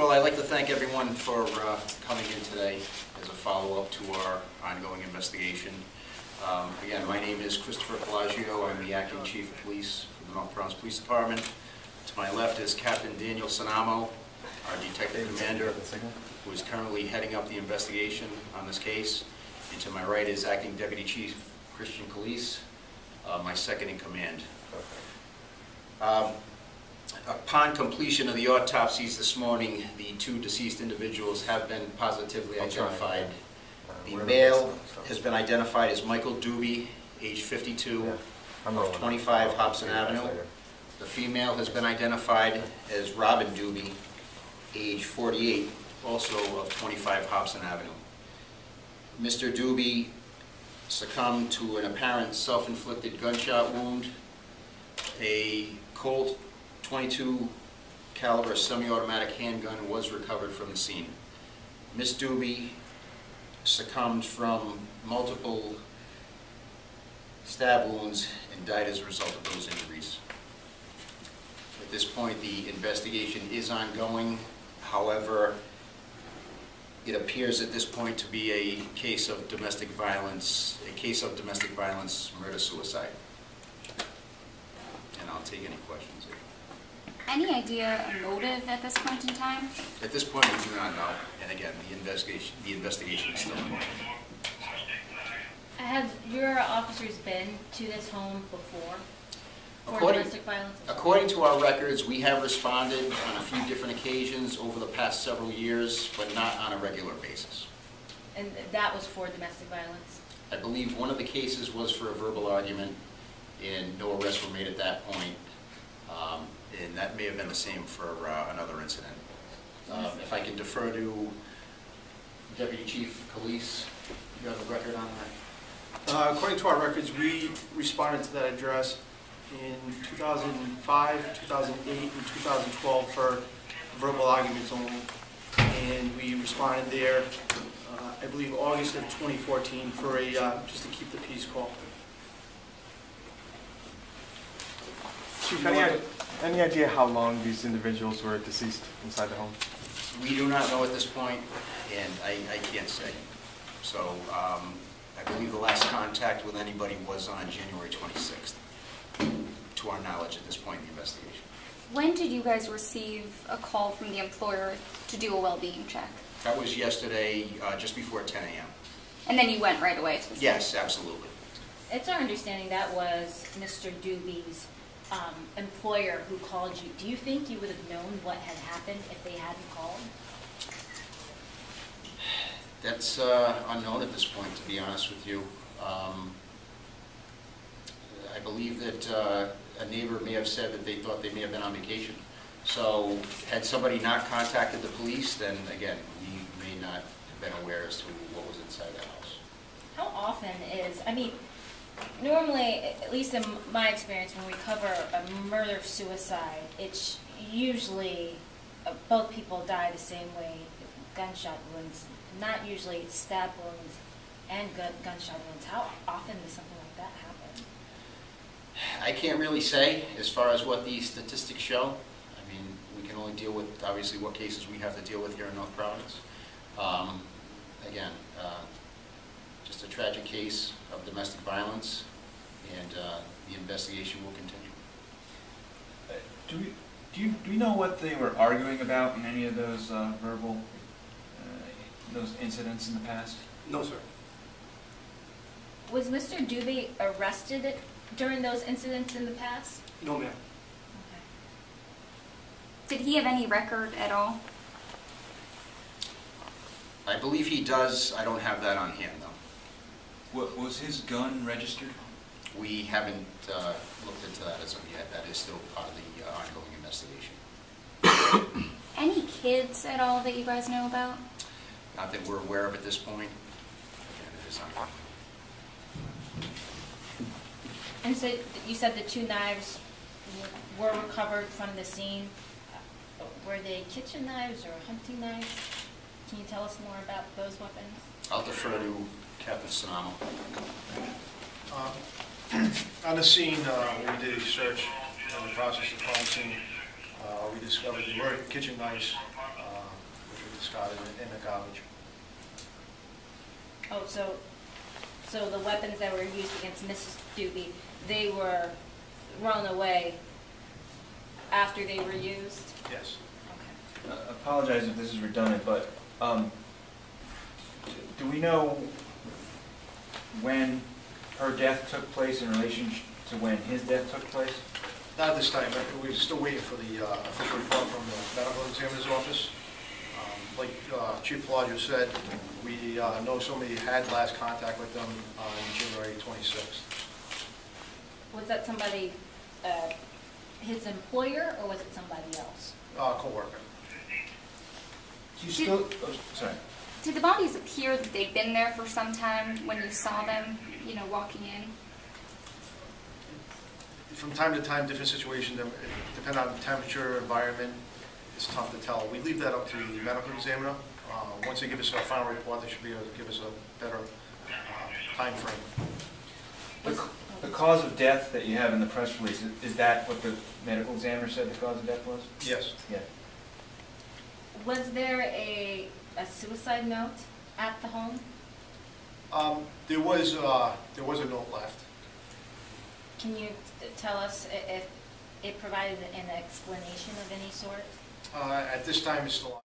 Well, I'd like to thank everyone for coming in today as a follow-up to our ongoing investigation. Again, my name is Christopher Pelagio. I'm the Acting Chief of Police for the North Bronx Police Department. To my left is Captain Daniel Sanamo, our Detective Commander, who is currently heading up the investigation on this case. And to my right is Acting Deputy Chief Christian Calise, my second in command. Upon completion of the autopsies this morning, the two deceased individuals have been positively identified. The male has been identified as Michael Doobie, age 52, of 25 Hobson Avenue. The female has been identified as Robin Doobie, age 48, also of 25 Hobson Avenue. Mr. Doobie succumbed to an apparent self-inflicted gunshot wound. A Colt .22 caliber semi-automatic handgun was recovered from the scene. Ms. Doobie succumbed from multiple stab wounds and died as a result of those injuries. At this point, the investigation is ongoing. However, it appears at this point to be a case of domestic violence, murder-suicide. And I'll take any questions. Any idea a motive at this point in time? At this point, we do not know. And again, the investigation is still ongoing. Have your officers been to this home before for domestic violence? According to our records, we have responded on a few different occasions over the past several years, but not on a regular basis. And that was for domestic violence? I believe one of the cases was for a verbal argument, and no arrests were made at that point. And that may have been the same for another incident. If I can defer to Deputy Chief Calise, you have a record on that? According to our records, we responded to that address in 2005, 2008, and 2012 for verbal arguments only. And we responded there, I believe, August of 2014 for a just to keep the peace call. Chief, any idea how long these individuals were deceased inside the home? We do not know at this point, and I can't say. So I believe the last contact with anybody was on January 26th, to our knowledge at this point in the investigation. When did you guys receive a call from the employer to do a well-being check? That was yesterday, just before 10 a.m. And then you went right away to the scene? Yes, absolutely. It's our understanding that was Mr. Doobie's employer who called you. Do you think you would have known what had happened if they hadn't called? That's unknown at this point, to be honest with you. I believe that a neighbor may have said that they thought they may have been on vacation. So had somebody not contacted the police, then again, we may not have been aware as to what was inside the house. How often is, I mean, normally, at least in my experience, when we cover a murder-suicide, it's usually both people die the same way, gunshot wounds, not usually stab wounds and gunshot wounds. How often does something like that happen? I can't really say as far as what the statistics show. I mean, we can only deal with, obviously, what cases we have to deal with here in North Providence. Again, just a tragic case of domestic violence, and the investigation will continue. Do we know what they were arguing about in any of those verbal those incidents in the past? No, sir. Was Mr. Doobie arrested during those incidents in the past? No, ma'am. Okay. Did he have any record at all? I believe he does. I don't have that on hand, though. What, was his gun registered? We haven't looked into that as of yet. That is still part of the ongoing investigation. Any kids at all that you guys know about? Not that we're aware of at this point. Again, it is ongoing. And so you said the two knives were recovered from the scene. Were they kitchen knives or hunting knives? Can you tell us more about those weapons? I'll defer to Captain Sanamo. On the scene, we did a search in the process of crime scene. We discovered there were kitchen knives discarded in the garbage. Oh, so the weapons that were used against Mrs. Doobie, they were thrown away after they were used? Yes. Okay. Apologize if this is redundant, but do we know when her death took place in relation to when his death took place? Not at this time. We're still waiting for the official report from the medical examiner's office. Like Chief Pelagio said, we know somebody had last contact with them on January 26th. Was that somebody, his employer, or was it somebody else? Co-worker. Do you still, sorry. Did the bodies appear that they'd been there for some time when you saw them, you know, walking in? From time to time, different situations, depending on the temperature, environment, it's tough to tell. We leave that up to the medical examiner. Once they give us a final report, they should be able to give us a better time frame. The cause of death that you have in the press release, is that what the medical examiner said the cause of death was? Yes. Yeah. Was there a suicide note at the home? There was a note left. Can you tell us if it provided an explanation of any sort? At this time, it's still